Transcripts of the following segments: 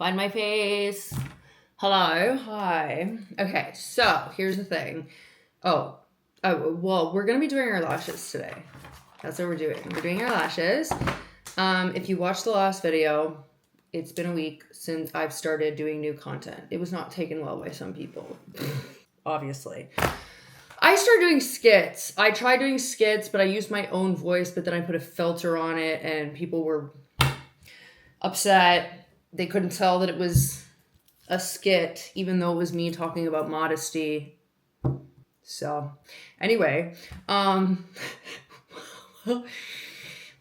Find my face. Hello. Hi. Okay, so here's the thing. Well, we're going to be doing our lashes today. That's what we're doing. We're doing our lashes. If you watched the last video, it's been a week since I've started doing new content. It was not taken well by some people, obviously. I started doing skits. I tried doing skits, but I used my own voice, but then I put a filter on it and people were upset. They couldn't tell that it was a skit, even though it was me talking about modesty. So, anyway,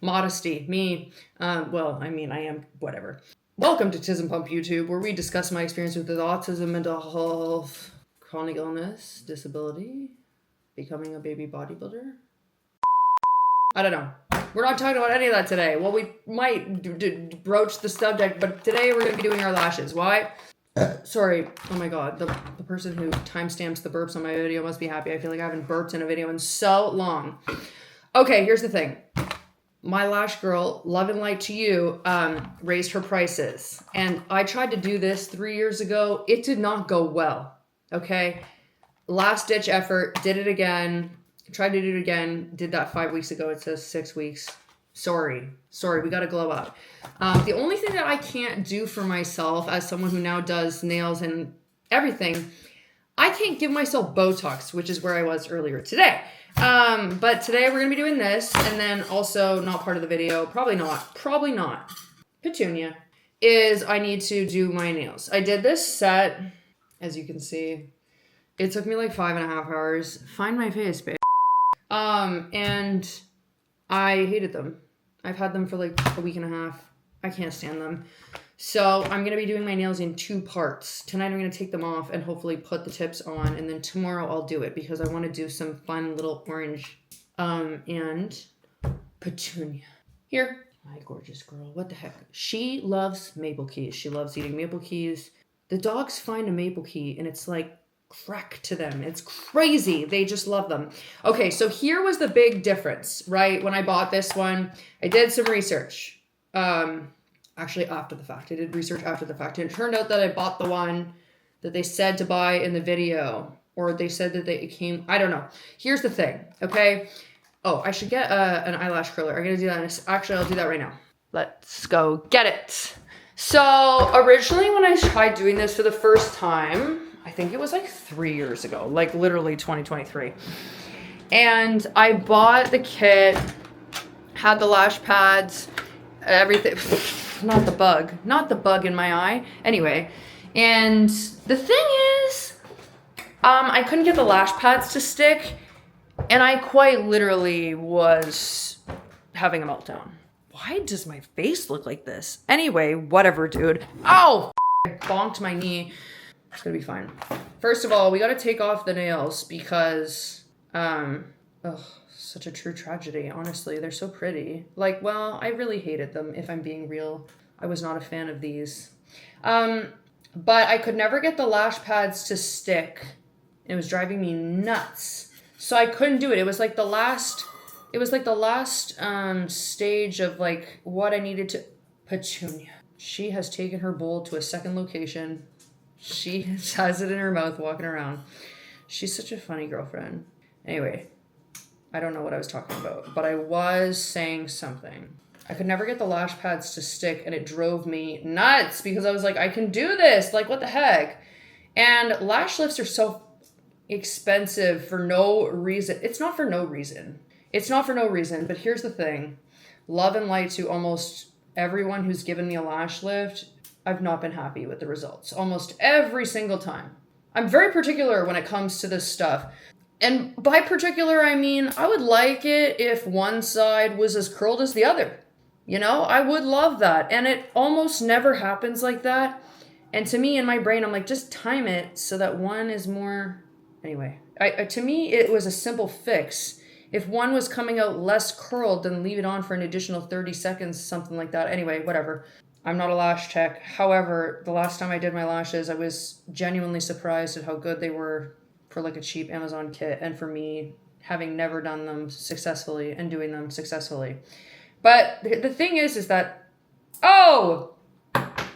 modesty, me. I am, whatever. Welcome to Tis and Pump YouTube, where we discuss my experience with autism, mental health, chronic illness, disability, becoming a baby bodybuilder. I don't know. We're not talking about any of that today. Well, we might broach the subject, but today we're going to be doing our lashes. Why? Sorry. Oh my God. The person who timestamps the burps on my video must be happy. I feel like I haven't burped in a video in so long. Okay, here's the thing. My lash girl, love and light to you, raised her prices. And I tried to do this 3 years ago. It did not go well. Okay? Last ditch effort. Did it again. Tried to do it again. Did that 5 weeks ago. It says 6 weeks. Sorry. We got to glow up. The only thing that I can't do for myself as someone who now does nails and everything, I can't give myself Botox, which is where I was earlier today. But today we're going to be doing this, and then also not part of the video, probably not, Petunia, is I need to do my nails. I did this set, as you can see. It took me like 5.5 hours. Find my face, babe. And I hated them. I've had them for like a week and a half. I can't stand them. So I'm going to be doing my nails in 2 parts. Tonight I'm going to take them off and hopefully put the tips on. And then tomorrow I'll do it because I want to do some fun little orange. And Petunia. Here. My gorgeous girl. What the heck? She loves maple keys. She loves eating maple keys. The dogs find a maple key and it's like crack to them. It's crazy. They just love them. Okay, so here was the big difference, right? When I bought this one, I did some research. Actually, after the fact. I did research after the fact. And it turned out that I bought the one that they said to buy in the video. Or they said that it came... I don't know. Here's the thing, okay? Oh, I should get an eyelash curler. I'm going to do that. Actually, I'll do that right now. Let's go get it. So, originally when I tried doing this for the first time... I think it was like 3 years ago, like literally 2023. And I bought the kit, had the lash pads, everything, not the bug in my eye. Anyway, and the thing is, I couldn't get the lash pads to stick, and I quite literally was having a meltdown. Why does my face look like this? Anyway, whatever, dude. Oh, I bonked my knee. It's gonna be fine. First of all, we gotta take off the nails because, such a true tragedy, honestly. They're so pretty. Like, well, I really hated them, if I'm being real. I was not a fan of these. But I could never get the lash pads to stick. It was driving me nuts. So I couldn't do it. It was like the last stage of like what I needed to... Petunia. She has taken her bowl to a second location. She has it in her mouth walking around. She's such a funny girlfriend. Anyway, I don't know what I was talking about, but I was saying something. I could never get the lash pads to stick, and it drove me nuts because I was like, I can do this. Like, what the heck? And lash lifts are so expensive for no reason. It's not for no reason. But here's the thing. Love and light to almost everyone who's given me a lash lift. I've not been happy with the results almost every single time. I'm very particular when it comes to this stuff. And by particular, I mean, I would like it if one side was as curled as the other. You know, I would love that. And it almost never happens like that. And to me, in my brain, I'm like, just time it so that one is more... Anyway, to me, it was a simple fix. If one was coming out less curled, then leave it on for an additional 30 seconds, something like that. Anyway, whatever. I'm not a lash tech. However, the last time I did my lashes, I was genuinely surprised at how good they were for like a cheap Amazon kit. And for me, having never done them successfully and doing them successfully. But the thing is that, oh,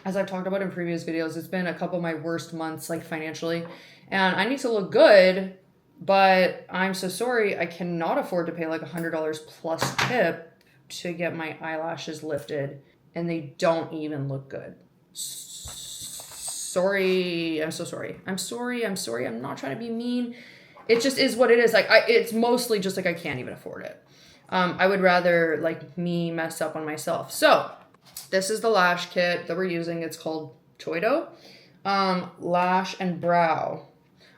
as I've talked about in previous videos, it's been a couple of my worst months, like financially, and I need to look good, but I'm so sorry, I cannot afford to pay like $100 plus tip to get my eyelashes lifted, and they don't even look good. Sorry, I'm so sorry. I'm sorry. I'm not trying to be mean. It just is what it is. Like, it's mostly just like I can't even afford it. I would rather like me mess up on myself. So this is the lash kit that we're using. It's called Choido. Lash and brow.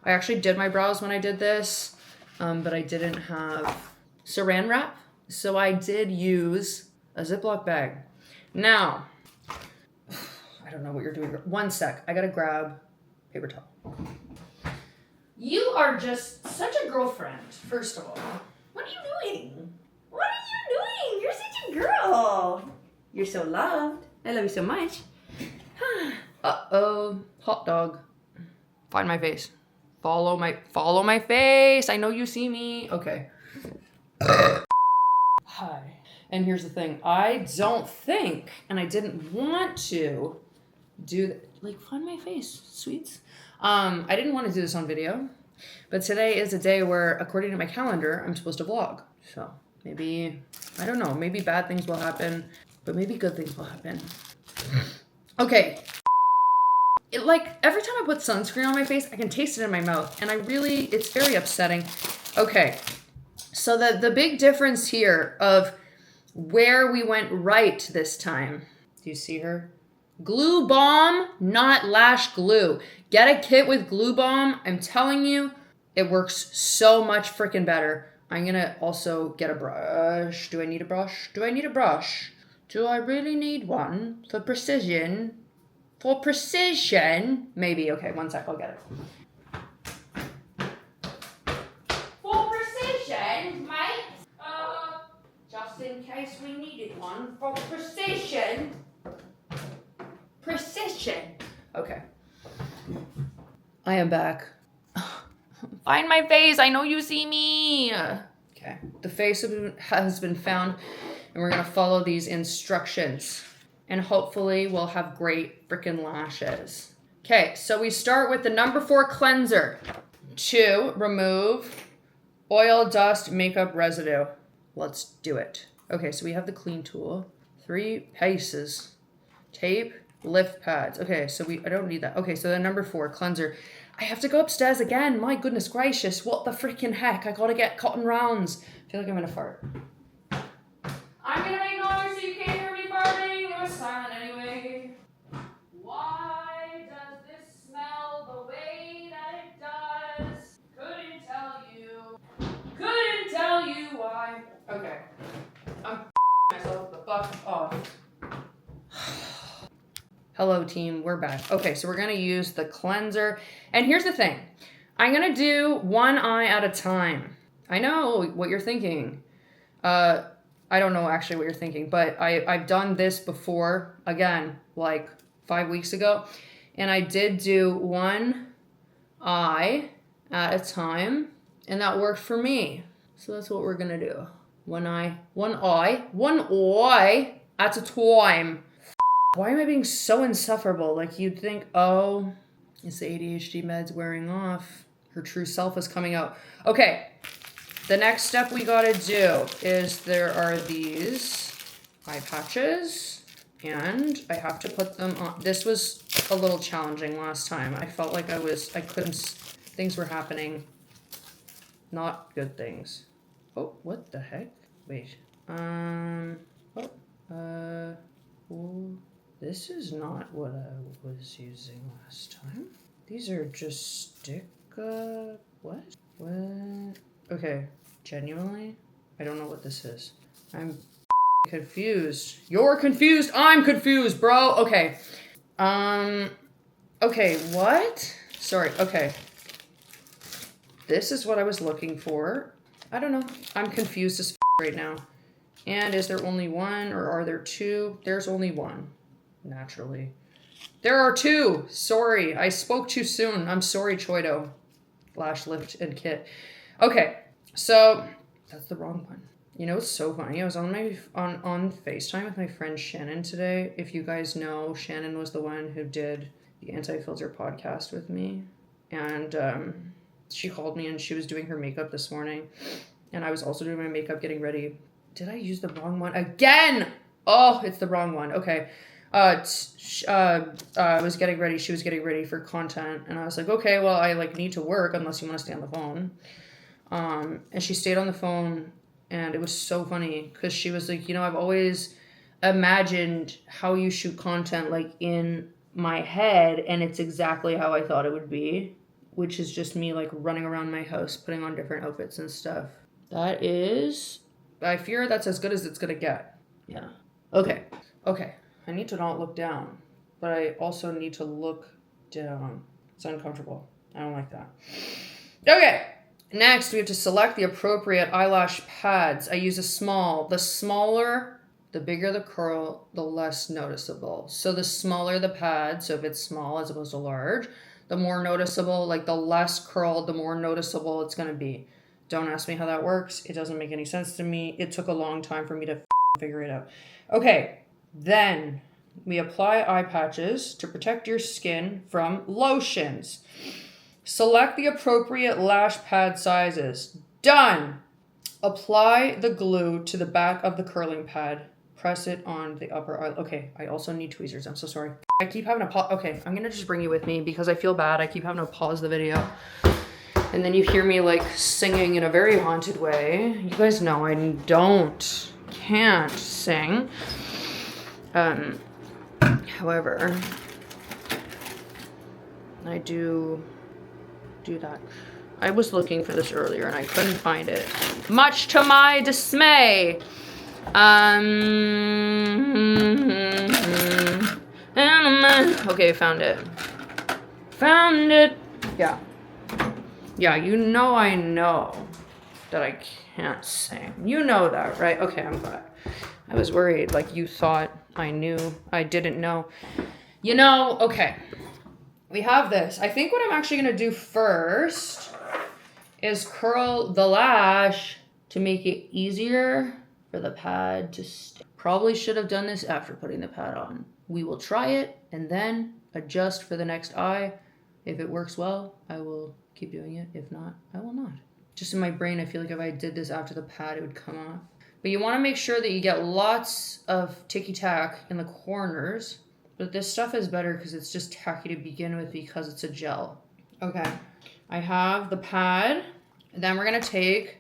I actually did my brows when I did this, but I didn't have saran wrap. So I did use a Ziploc bag. Now, I don't know what you're doing. One sec. I gotta grab paper towel. You are just such a girlfriend, first of all. What are you doing? What are you doing? You're such a girl. You're so loved. I love you so much. Uh-oh. Hot dog. Find my face. Follow my face. I know you see me. Okay. Hi. And here's the thing. I don't think, and I didn't want to do like find my face, sweets. I didn't want to do this on video, but today is a day where, according to my calendar, I'm supposed to vlog. So maybe, I don't know, maybe bad things will happen, but maybe good things will happen. Okay. Like every time I put sunscreen on my face, I can taste it in my mouth, and it's very upsetting. Okay. So the big difference here of where we went right this time. Do you see her? Glue Bomb, not lash glue. Get a kit with Glue Bomb. I'm telling you, it works so much freaking better. I'm gonna also get a brush. Do I need a brush? Do I need a brush? Do I really need one for precision? For precision? Maybe. Okay, one sec, I'll get it. For precision, mate. Just in case we needed one for precision. Precision. Okay. I am back. Find my face. I know you see me. Okay. The face has been found, and we're going to follow these instructions. And hopefully we'll have great freaking lashes. Okay, so we start with the number 4 cleanser to remove oil, dust, makeup residue. Let's do it. Okay, so we have the clean tool. 3 paces. Tape, lift pads. Okay, so I don't need that. Okay, so the number 4 cleanser. I have to go upstairs again. My goodness gracious. What the freaking heck? I gotta get cotton rounds. I feel like I'm gonna fart. I'm gonna make noise so you can't hear me farting. It was silent anyway. Why does this smell the way that it does? Couldn't tell you. Couldn't tell you why. Okay. I'm myself the fuck off. Hello team, we're back. Okay, so we're gonna use the cleanser. And here's the thing. I'm gonna do one eye at a time. I know what you're thinking. I don't know actually what you're thinking, but I've done this before, again, like 5 weeks ago. And I did do one eye at a time, and that worked for me. So that's what we're gonna do. One eye at a time. Why am I being so insufferable? Like you'd think, oh, it's the ADHD meds wearing off. Her true self is coming out. Okay, the next step we gotta do is there are these eye patches, and I have to put them on. This was a little challenging last time. I felt like things were happening. Not good things. Oh, what the heck? Wait. This is not what I was using last time. These are just what? What? Okay, genuinely, I don't know what this is. I'm confused. You're confused. I'm confused, bro. Okay. Okay, what? Sorry, okay. This is what I was looking for. I don't know. I'm confused as right now. And is there only one or are there 2? There's only one. Naturally. There are 2. Sorry, I spoke too soon. I'm sorry, Choido. Lash lift and kit. Okay, so that's the wrong one. You know, it's so funny. I was on FaceTime with my friend Shannon today. If you guys know, Shannon was the one who did the Anti-Filter podcast with me. And she called me and she was doing her makeup this morning. And I was also doing my makeup, getting ready. Did I use the wrong one? Again! Oh, it's the wrong one. Okay. I was getting ready. She was getting ready for content. And I was like, okay, well, I need to work unless you want to stay on the phone. And she stayed on the phone. And it was so funny because she was like, I've always imagined how you shoot content in my head, and it's exactly how I thought it would be, which is just me running around my house, putting on different outfits and stuff. I fear that's as good as it's gonna get. Yeah. Okay. I need to not look down, but I also need to look down. It's uncomfortable. I don't like that. Okay. Next, we have to select the appropriate eyelash pads. I use a small. The smaller, the bigger the curl, the less noticeable. So the smaller the pad, so if it's small as opposed to large, the more noticeable, the less curled, the more noticeable it's going to be. Don't ask me how that works. It doesn't make any sense to me. It took a long time for me to figure it out. Okay, then we apply eye patches to protect your skin from lotions. Select the appropriate lash pad sizes. Done. Apply the glue to the back of the curling pad. Press it on the upper eye. Okay, I also need tweezers. I'm so sorry. I keep having to pause. Okay, I'm going to just bring you with me because I feel bad. I keep having to pause the video. And then you hear me singing in a very haunted way. You guys know I can't sing. However, I do that. I was looking for this earlier and I couldn't find it, much to my dismay. Okay, found it. Yeah, I know that I can't sing. You know that, right? Okay, I'm glad. I was worried you thought I knew. I didn't know. Okay. We have this. I think what I'm actually going to do first is curl the lash to make it easier for the pad to stay. Probably should have done this after putting the pad on. We will try it and then adjust for the next eye. If it works well, I will keep doing it. If not, I will not. Just in my brain, I feel if I did this after the pad, it would come off. But you want to make sure that you get lots of ticky-tack in the corners. But this stuff is better because it's just tacky to begin with because it's a gel. Okay, I have the pad. Then we're going to take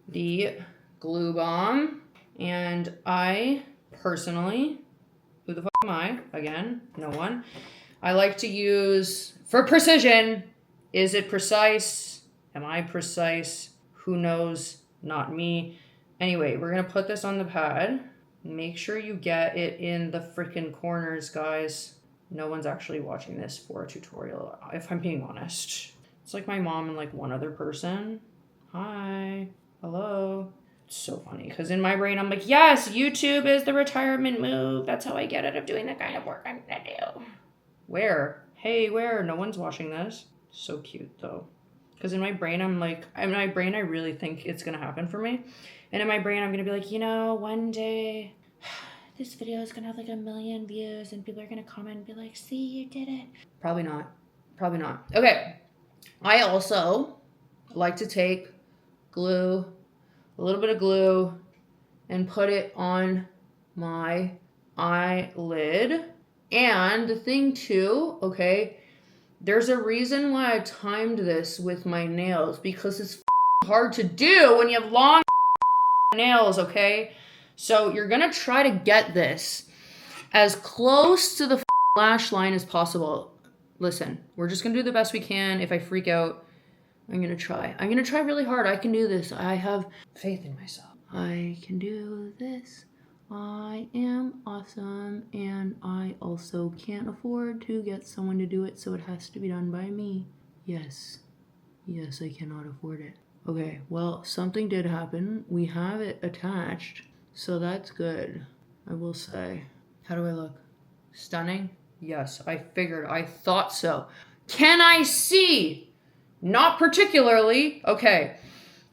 the glue bomb. And I personally, who the fuck am I? Again, no one. I like to use, for precision, is it precise? Am I precise? Who knows? Not me. Anyway, we're going to put this on the pad. Make sure you get it in the freaking corners, guys. No one's actually watching this for a tutorial, if I'm being honest. It's my mom and one other person. Hi. Hello. It's so funny because in my brain, I'm yes, YouTube is the retirement move. That's how I get out of doing the kind of work I'm going to do. Where? Hey, where? No one's watching this. So cute, though. Because in my brain, I really think it's going to happen for me. And in my brain, I'm going to be one day, this video is going to have 1 million views and people are going to comment and be see, you did it. Probably not. Okay. I also like to take glue, a little bit of glue, and put it on my eyelid. And the thing too, okay, there's a reason why I timed this with my nails because it's hard to do when you have long nails, okay? So you're gonna try to get this as close to the lash line as possible. Listen, we're just gonna do the best we can. If I freak out, I'm gonna try really hard. I can do this. I have faith in myself. I can do this. I am awesome, and I also can't afford to get someone to do it, so it has to be done by me. Yes, I cannot afford it. Okay, well, something did happen. We have it attached, so that's good, I will say. How do I look? Stunning? Yes, I thought so. Can I see? Not particularly. Okay,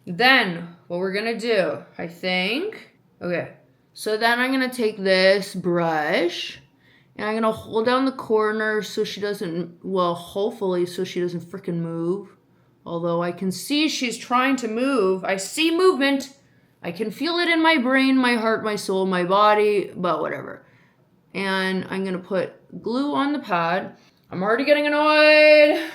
Then what we're gonna do, I think, okay, so then I'm gonna take this brush and I'm gonna hold down the corner so she doesn't, well, hopefully so she doesn't freaking move. Although I can see she's trying to move. I see movement. I can feel it in my brain, my heart, my soul, my body, but whatever. And I'm gonna put glue on the pad. I'm already getting annoyed.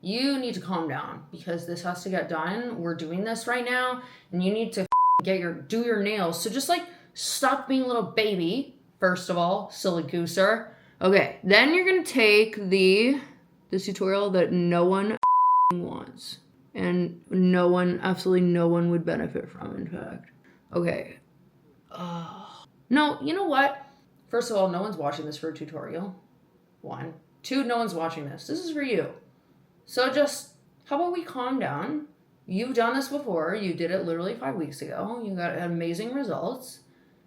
You need to calm down because this has to get done. We're doing this right now and you need to do your nails. So just like stop being a little baby, first of all, silly gooser. Okay, then you're gonna take this tutorial that no one wants and absolutely no one would benefit from, in fact. Okay. No, you know what? First of all, no one's watching this for a tutorial. 1. 2, no one's watching this. This is for you. So just, how about we calm down? You've done this before. You did it literally 5 weeks ago. You got amazing results.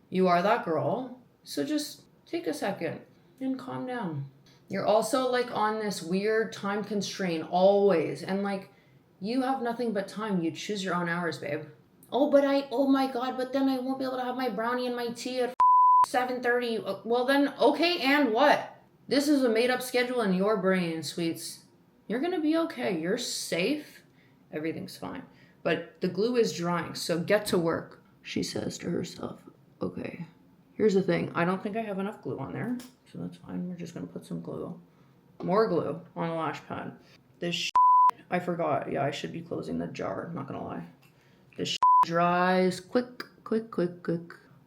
You are that girl. So just take a second and calm down. You're also like on this weird time constraint always. And like, you have nothing but time. You choose your own hours, babe. Oh my God, but then I won't be able to have my brownie and my tea at 7:30. Well then, okay, and what? This is a made up schedule in your brain, sweets. You're gonna be okay. You're safe. Everything's fine. But the glue is drying, so get to work, she says to herself. Okay, here's the thing. I don't think I have enough glue on there, so that's fine. We're just gonna put some glue. More glue on the lash pad. This I forgot. Yeah, I should be closing the jar, not gonna lie. This dries quick.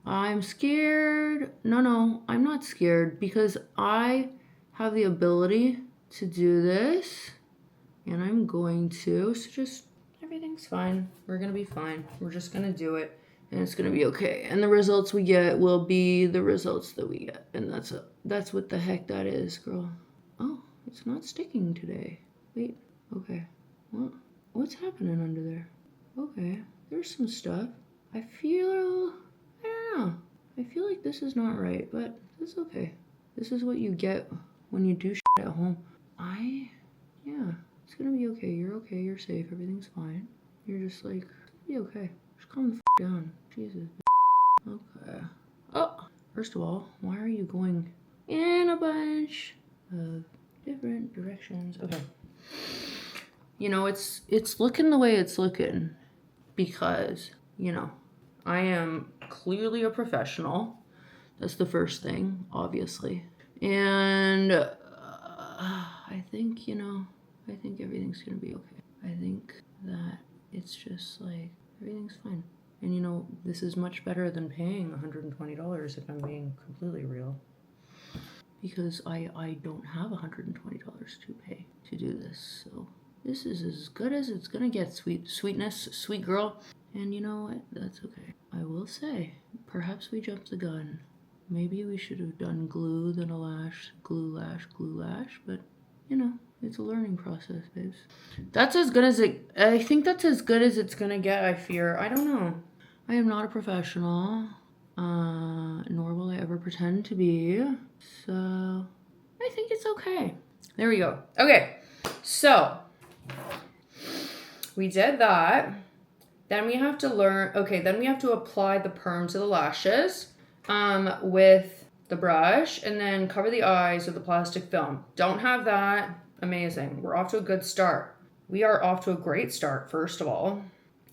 I'm scared. No, I'm not scared because I have the ability to do this and I'm going to. So just, everything's fine. We're going to be fine. We're just going to do it and it's going to be okay. And the results we get will be the results that we get. And that's what the heck that is, girl. Oh, it's not sticking today. Wait, okay. What's happening under there? Okay, there's some stuff. I don't know. I feel like this is not right, but it's okay. This is what you get when you do shit at home. It's gonna be okay. You're okay. You're safe. Everything's fine. You're just like, be okay. Just calm the down. Jesus. Okay. Oh, first of all, why are you going in a bunch of different directions? Okay. You know, it's looking the way it's looking because, you know, I am clearly a professional. That's the first thing, obviously. And I think everything's going to be okay. I think that it's just like, everything's fine. And you know, this is much better than paying $120 if I'm being completely real. Because I don't have $120 to pay to do this. So this is as good as it's going to get, sweetness, sweet girl. And you know what? That's okay. I will say, perhaps we jumped the gun. Maybe we should have done glue, then a lash, glue, lash, but you know, it's a learning process, babes. That's as good as I think that's as good as it's gonna get, I fear. I don't know. I am not a professional, nor will I ever pretend to be, so I think it's okay. There we go. Okay, so we did that. Then we have to apply the perm to the lashes with the brush and then cover the eyes with the plastic film. Don't have that. Amazing. We're off to a good start. We are off to a great start, first of all.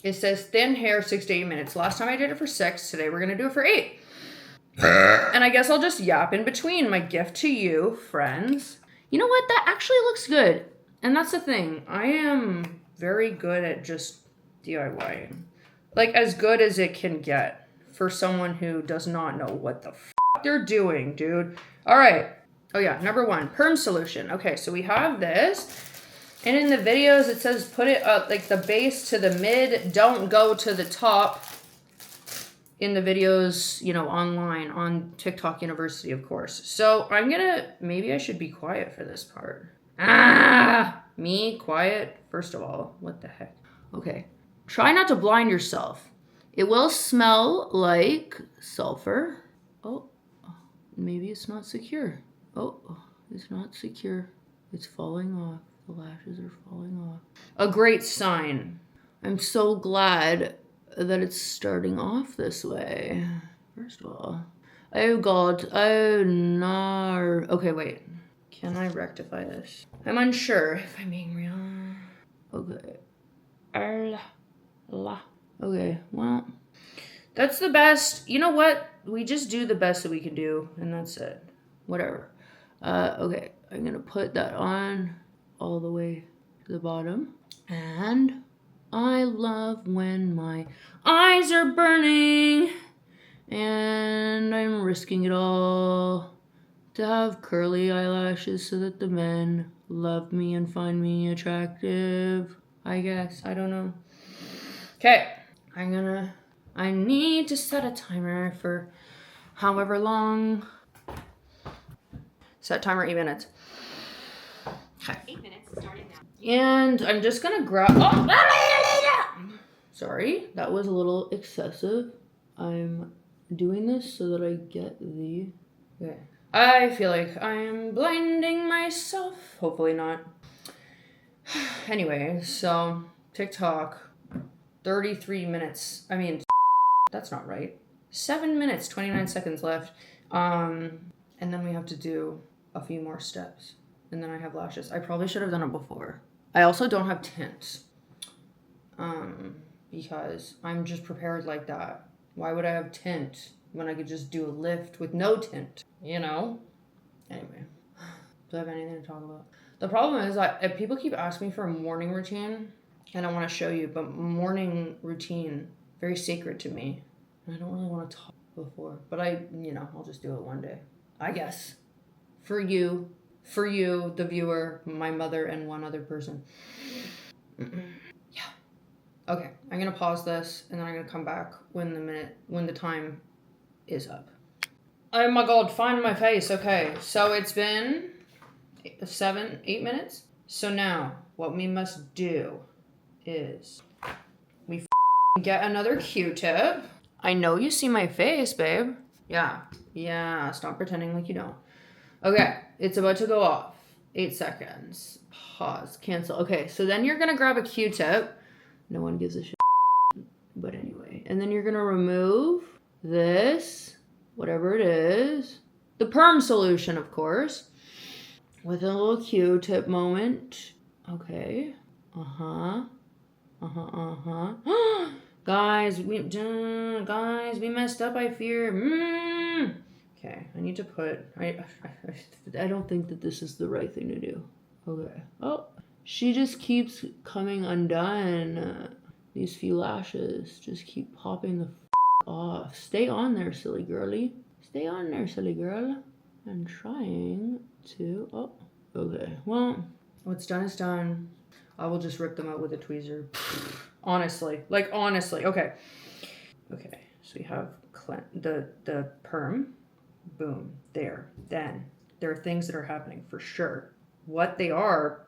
It says thin hair 6 to 8 minutes. Last time I did it for 6. Today we're going to do it for 8. And I guess I'll just yap in between. My gift to you, friends. You know what? That actually looks good. And that's the thing. I am very good at just DIYing. Like, as good as it can get for someone who does not know what the they're doing, dude. All right. Oh, yeah. Number 1, perm solution. Okay, so we have this. And in the videos, it says put it up, like the base to the mid. Don't go to the top. In the videos, you know, online, on TikTok University, of course. So maybe I should be quiet for this part. Me? Quiet? First of all, what the heck? Okay. Try not to blind yourself. It will smell like sulfur. Oh, maybe it's not secure. Oh, it's not secure. It's falling off. The lashes are falling off. A great sign. I'm so glad that it's starting off this way. First of all. Oh God. Oh no. Okay, wait. Can I rectify this? I'm unsure if I'm being real. Okay. Okay, well. That's the best. You know what? We just do the best that we can do, and that's it. Whatever. Okay, I'm gonna put that on all the way to the bottom. And I love when my eyes are burning and I'm risking it all to have curly eyelashes so that the men love me and find me attractive. I guess. I don't know. Okay, I need to set a timer for however long. Set timer 8 minutes. Okay. 8 minutes starting now. And I'm just gonna grab. Oh! Sorry, that was a little excessive. I'm doing this so that I get the. Okay. I feel like I'm blinding myself. Hopefully not. Anyway, so TikTok, 33 minutes. I mean, that's not right. 7 minutes, 29 seconds left. And then we have to do a few more steps. And then I have lashes. I probably should have done it before. I also don't have tint. Because I'm just prepared like that. Why would I have tint when I could just do a lift with no tint? You know? Anyway. Do I have anything to talk about? The problem is that people keep asking me for a morning routine. And I want to show you. But morning routine, very sacred to me. I don't really want to talk before. But I'll just do it one day. I guess. For you, the viewer, my mother, and one other person. Yeah. Okay, I'm gonna pause this, and then I'm gonna come back when the time is up. Oh my God, find my face. Okay, so it's been 8 minutes. So now, what we must do is we get another Q-tip. I know you see my face, babe. Yeah, stop pretending like you don't. Okay, it's about to go off. 8 seconds. Pause. Cancel. Okay, so then you're gonna grab a Q-tip. No one gives a shit. But anyway. And then you're gonna remove this, whatever it is. The Perm solution, of course. With a little Q-tip moment. Okay. Guys, we messed up, I fear. Okay, I need to put. I don't think that this is the right thing to do. Okay. Oh, she just keeps coming undone. These few lashes just keep popping the off. Stay on there, silly girly. Stay on there, silly girl. I'm trying to. Oh, okay. Well, what's done is done. I will just rip them out with a tweezer. Honestly. Okay. Okay. So we have the Perm. Boom. There. Then there are things that are happening for sure. What they are,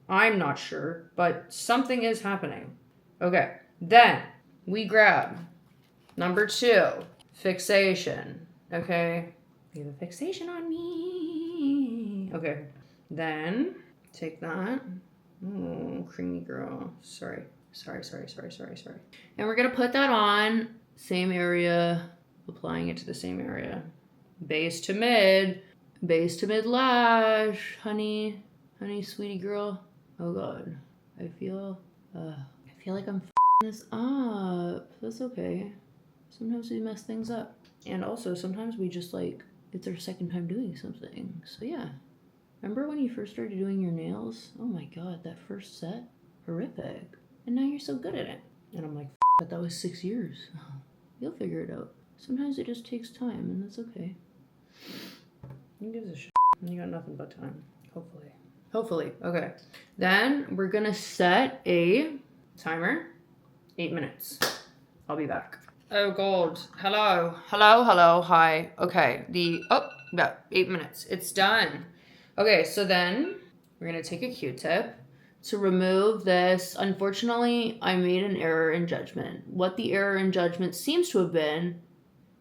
I'm not sure, but something is happening. Okay. Then we grab number 2, fixation. Okay. You have a fixation on me. Okay. Then take that. Oh, creamy girl. Sorry. And we're going to put that on. Same area. Applying it to the same area. Base to mid lash, honey, sweetie girl. Oh God, I feel like I'm f***ing this up. That's okay. Sometimes we mess things up, and also sometimes we just it's our second time doing something. So yeah, remember when you first started doing your nails? Oh my God, that first set, horrific, and now you're so good at it. And I'm like, but that was 6 years. You'll figure it out. Sometimes it just takes time, and that's okay. Who gives a shit? You got nothing but time. Hopefully. Okay. Then we're gonna set a timer. 8 minutes. I'll be back. Oh God. Hello. Hi. Okay. 8 minutes. It's done. Okay. So then we're gonna take a Q-tip to remove this. Unfortunately, I made an error in judgment. What the error in judgment seems to have been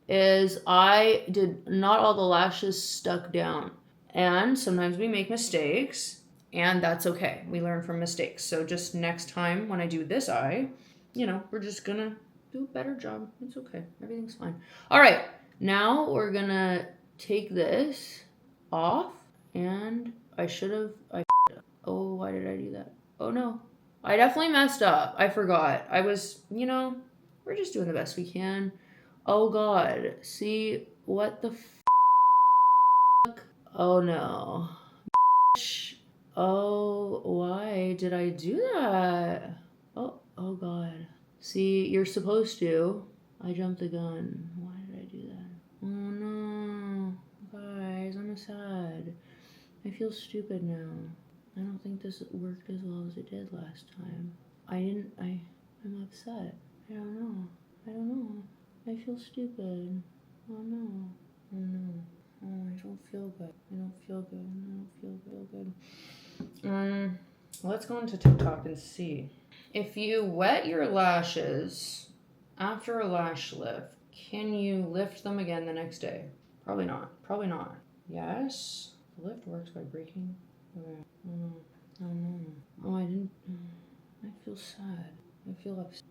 is I did not all the lashes stuck down. And sometimes we make mistakes. And that's okay. We learn from mistakes. So just next time when I do this eye, we're just gonna do a better job. It's okay. Everything's fine. All right. Now we're gonna take this off, and I should have. Oh, why did I do that? Oh no. I definitely messed up. I forgot. I was, we're just doing the best we can. Oh God. See, what the fuck? Oh no. Oh, why did I do that? Oh God. See, you're supposed to. I jumped the gun. Why did I do that? Oh no. Guys, I'm sad. I feel stupid now. I don't think this worked as well as it did last time. I'm upset. I don't know. I feel stupid. Oh no. Oh no. Oh, I don't feel good. Let's go into TikTok and see. If you wet your lashes after a lash lift, can you lift them again the next day? Probably not. Yes. The lift works by breaking. Okay. Oh no. Oh, I didn't. I feel sad. I feel upset.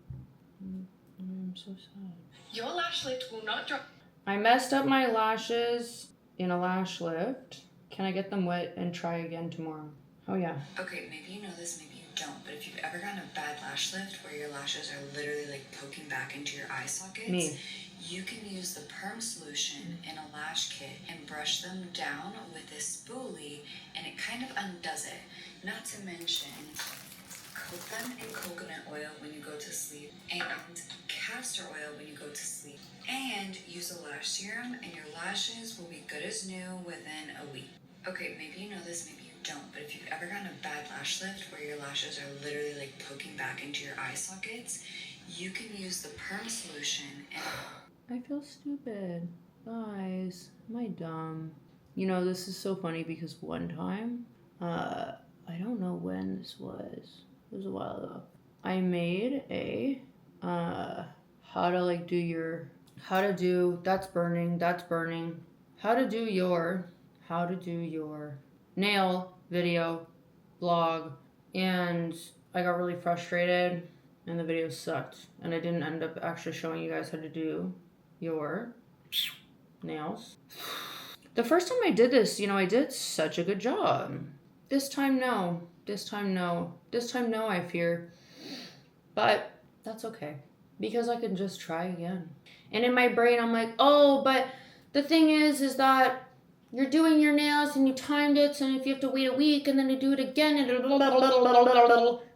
I'm so sad. Your lash lift will not drop. I messed up my lashes in a lash lift. Can I get them wet and try again tomorrow? Oh yeah. Okay, maybe you know this, maybe you don't, but if you've ever gotten a bad lash lift where your lashes are literally like poking back into your eye sockets, you can use the Perm solution in a lash kit and brush them down with this spoolie, and it kind of undoes it. Not to mention, coat them in coconut oil when you go to sleep and castor oil when you go to sleep. And use a lash serum and your lashes will be good as new within a week. Okay, maybe you know this, maybe you don't, but if you've ever gotten a bad lash lift where your lashes are literally like poking back into your eye sockets, you can use the Perm solution and... I feel stupid. Guys, am I dumb? This is so funny because one time, I don't know when this was. It was a while ago. I made a, how to do your nail video blog, and I got really frustrated and the video sucked, and I didn't end up actually showing you guys how to do your nails. The first time I did this, I did such a good job. This time no, I fear. But that's okay, because I can just try again. And in my brain, I'm like, oh, but the thing is that you're doing your nails and you timed it, and if you have to wait a week and then you do it again, and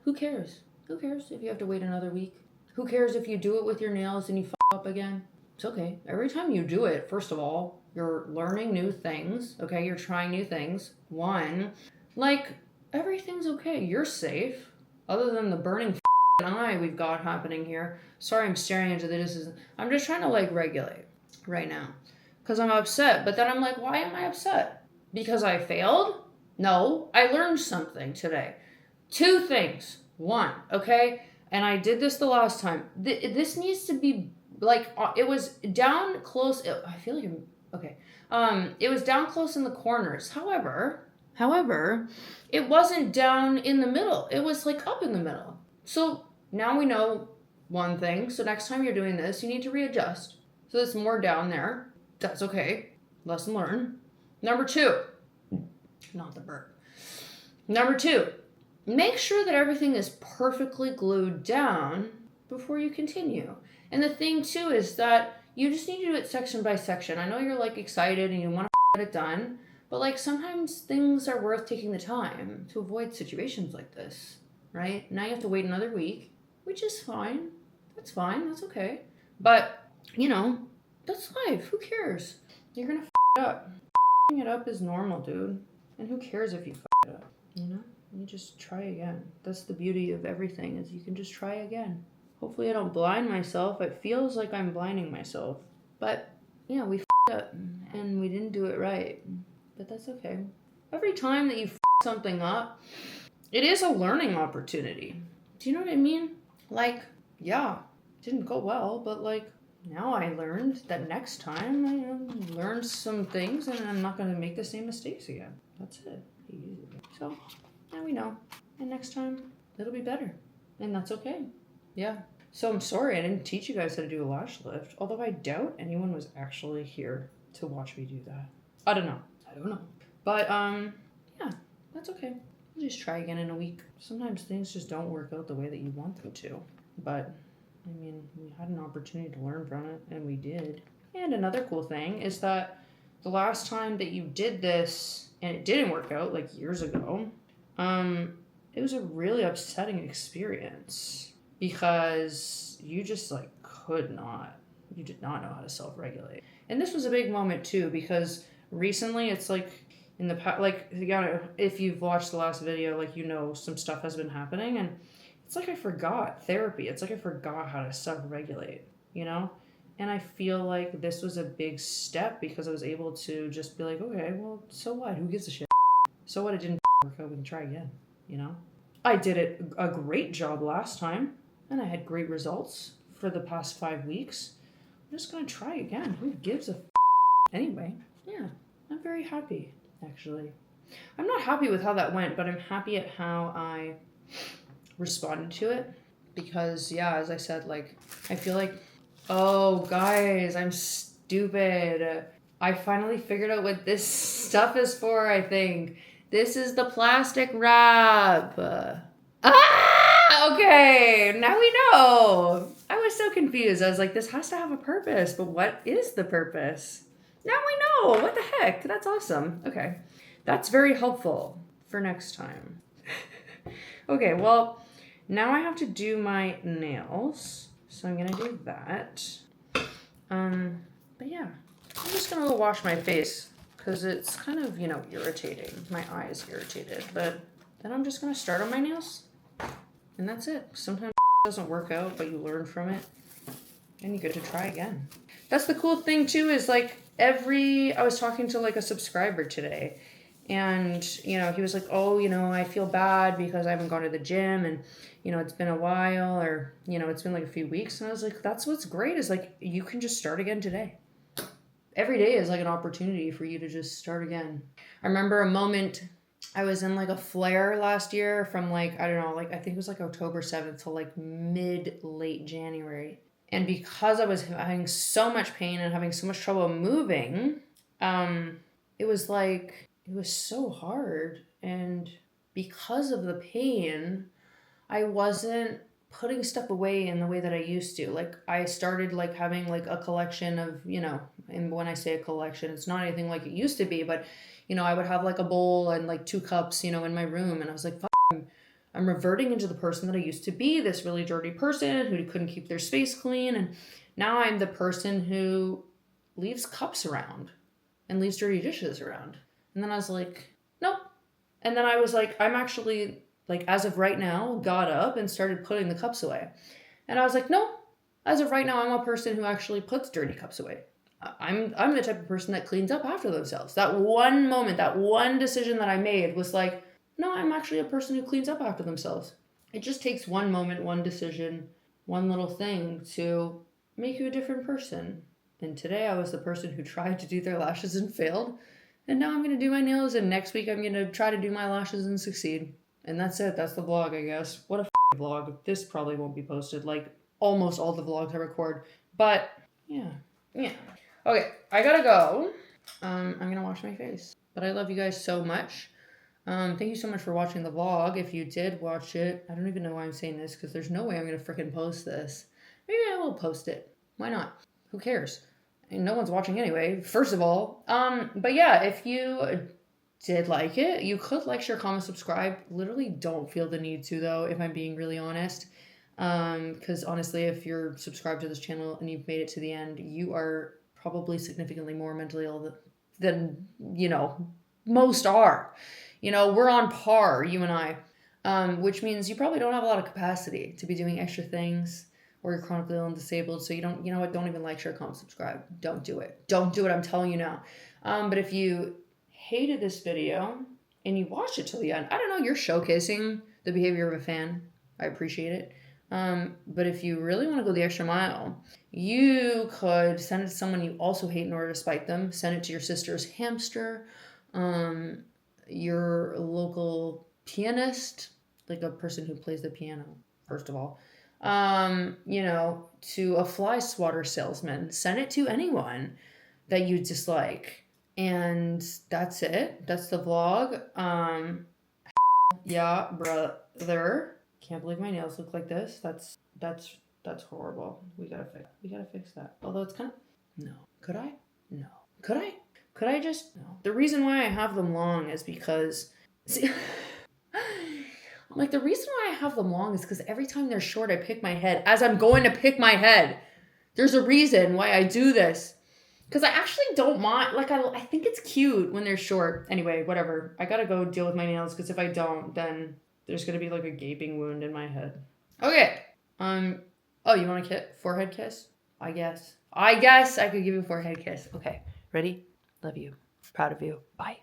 who cares? Who cares if you have to wait another week? Who cares if you do it with your nails and you up again? It's okay. Every time you do it, first of all, you're learning new things, okay? You're trying new things. One, everything's okay. You're safe, other than the burning eye we've got happening here. Sorry, I'm staring into this. I'm just trying to regulate right now because I'm upset. But then I'm like, why am I upset? Because I failed? No, I learned something today. 2 things. 1, okay? And I did this the last time. This needs to be it was down close. I feel like okay. It was down close in the corners. However, it wasn't down in the middle. It was up in the middle. So now we know one thing. So next time you're doing this, you need to readjust. So it's more down there. That's okay. Lesson learned. Number 2, not the burp. Number 2, make sure that everything is perfectly glued down before you continue. And the thing too is that you just need to do it section by section. I know you're excited and you want to get it done, but sometimes things are worth taking the time to avoid situations like this, right? Now you have to wait another week, which is fine. That's fine. That's okay. But, that's life. Who cares? You're going to it up. It up is normal, dude. And who cares if you it up, You just try again. That's the beauty of everything, is you can just try again. Hopefully I don't blind myself. It feels like I'm blinding myself. But, yeah, we up and we didn't do it right. But that's okay. Every time that you something up, it is a learning opportunity. Do you know what I mean? Yeah, it didn't go well, but now I learned that next time I learned some things and I'm not going to make the same mistakes again. That's it. So, now we know. And next time, it'll be better. And that's okay. Yeah. So I'm sorry I didn't teach you guys how to do a lash lift, although I doubt anyone was actually here to watch me do that. I don't know. But, yeah, that's okay. We'll just try again in a week. Sometimes things just don't work out the way that you want them to. But, I mean, we had an opportunity to learn from it, and we did. And another cool thing is that the last time that you did this, and it didn't work out, like years ago, it was a really upsetting experience because you just like you did not know how to self-regulate. And this was a big moment too, because recently it's like in the past, like, yeah, if you've watched the last video, like, you know, some stuff has been happening, and it's like I forgot therapy. It's like I forgot how to self-regulate, you know? And I feel like this was a big step because I was able to just be like, okay, well, so what? Who gives a shit? So what? It didn't work out. We can try again, you know? I did a great job last time, and I had great results for the past 5 weeks. I'm just going to try again. Who gives a Anyway, yeah, I'm very happy, actually. I'm not happy with how that went, but I'm happy at how I responded to it. Because, yeah, as I said, like, I feel like, oh, guys, I'm stupid. I finally figured out what this stuff is for, I think. This is the plastic wrap. Okay, now we know. I was so confused. I was like, this has to have a purpose, but what is the purpose? Now we know. What the heck? That's awesome. Okay, that's very helpful for next time. Okay, well, now I have to do my nails, so I'm gonna do that. But yeah, I'm just gonna go wash my face because it's kind of, you know, irritating. My eye is irritated, but then I'm just gonna start on my nails, and that's it. Sometimes it doesn't work out, but you learn from it, and you get to try again. That's the cool thing too, is like I was talking to like a subscriber today, and, you know, he was like, oh, you know, I feel bad because I haven't gone to the gym, and, you know, it's been a while, or, you know, it's been like a few weeks. And I was like, that's what's great, is like, you can just start again today. Every day is like an opportunity for you to just start again. I remember a moment, I was in like a flare last year from like, I don't know, like I think it was like October 7th to like late January. And because I was having so much pain and having so much trouble moving, it was so hard. And because of the pain, I wasn't putting stuff away in the way that I used to. Like, I started like having like a collection of, you know, and when I say a collection, it's not anything like it used to be, but, you know, I would have like a bowl and like 2 cups, you know, in my room. And I was like, I'm reverting into the person that I used to be, this really dirty person who couldn't keep their space clean. And now I'm the person who leaves cups around and leaves dirty dishes around. And then I was like, nope. And then I was like, I'm actually, like, as of right now, got up and started putting the cups away. And I was like, no, as of right now, I'm a person who actually puts dirty cups away. I'm the type of person that cleans up after themselves. That one moment, that one decision that I made was like, no, I'm actually a person who cleans up after themselves. It just takes one moment, one decision, one little thing to make you a different person. And today I was the person who tried to do their lashes and failed. And now I'm going to do my nails, and next week I'm going to try to do my lashes and succeed. And that's it. That's the vlog, I guess. What a vlog. This probably won't be posted, like almost all the vlogs I record. But, yeah. Okay, I gotta go. I'm going to wash my face. But I love you guys so much. Thank you so much for watching the vlog. If you did watch it, I don't even know why I'm saying this, because there's no way I'm going to freaking post this. Maybe I will post it. Why not? Who cares? And no one's watching anyway, first of all. But yeah, if you did like it, you could like, share, comment, subscribe. Literally don't feel the need to, though, if I'm being really honest. Because honestly, if you're subscribed to this channel and you've made it to the end, you are probably significantly more mentally ill than, you know, most are. You know, we're on par, you and I, which means you probably don't have a lot of capacity to be doing extra things, or you're chronically ill and disabled. So you know what, don't even like, share, comment, subscribe. Don't do it. Don't do it. I'm telling you now. But if you hated this video and you watched it till the end, I don't know, you're showcasing the behavior of a fan. I appreciate it. But if you really want to go the extra mile, you could send it to someone you also hate in order to spite them. Send it to your sister's hamster, your local pianist, like a person who plays the piano, first of all, to a fly swatter salesman. Send it to anyone that you dislike. And that's it. That's the vlog. Yeah, brother. Can't believe my nails look like this. That's horrible. We gotta fix that. Although it's kind of no. Could I? No. Could I? Could I just no. The reason why I have them long is because see the reason why I have them long is because every time they're short, I pick my head as I'm going to pick my head. There's a reason why I do this. Because I actually don't mind. I think it's cute when they're short. Anyway, whatever. I gotta go deal with my nails because if I don't, then there's gonna be like a gaping wound in my head. Okay. Oh, you want a forehead kiss? I guess I could give you a forehead kiss. Okay. Ready? Love you. Proud of you. Bye.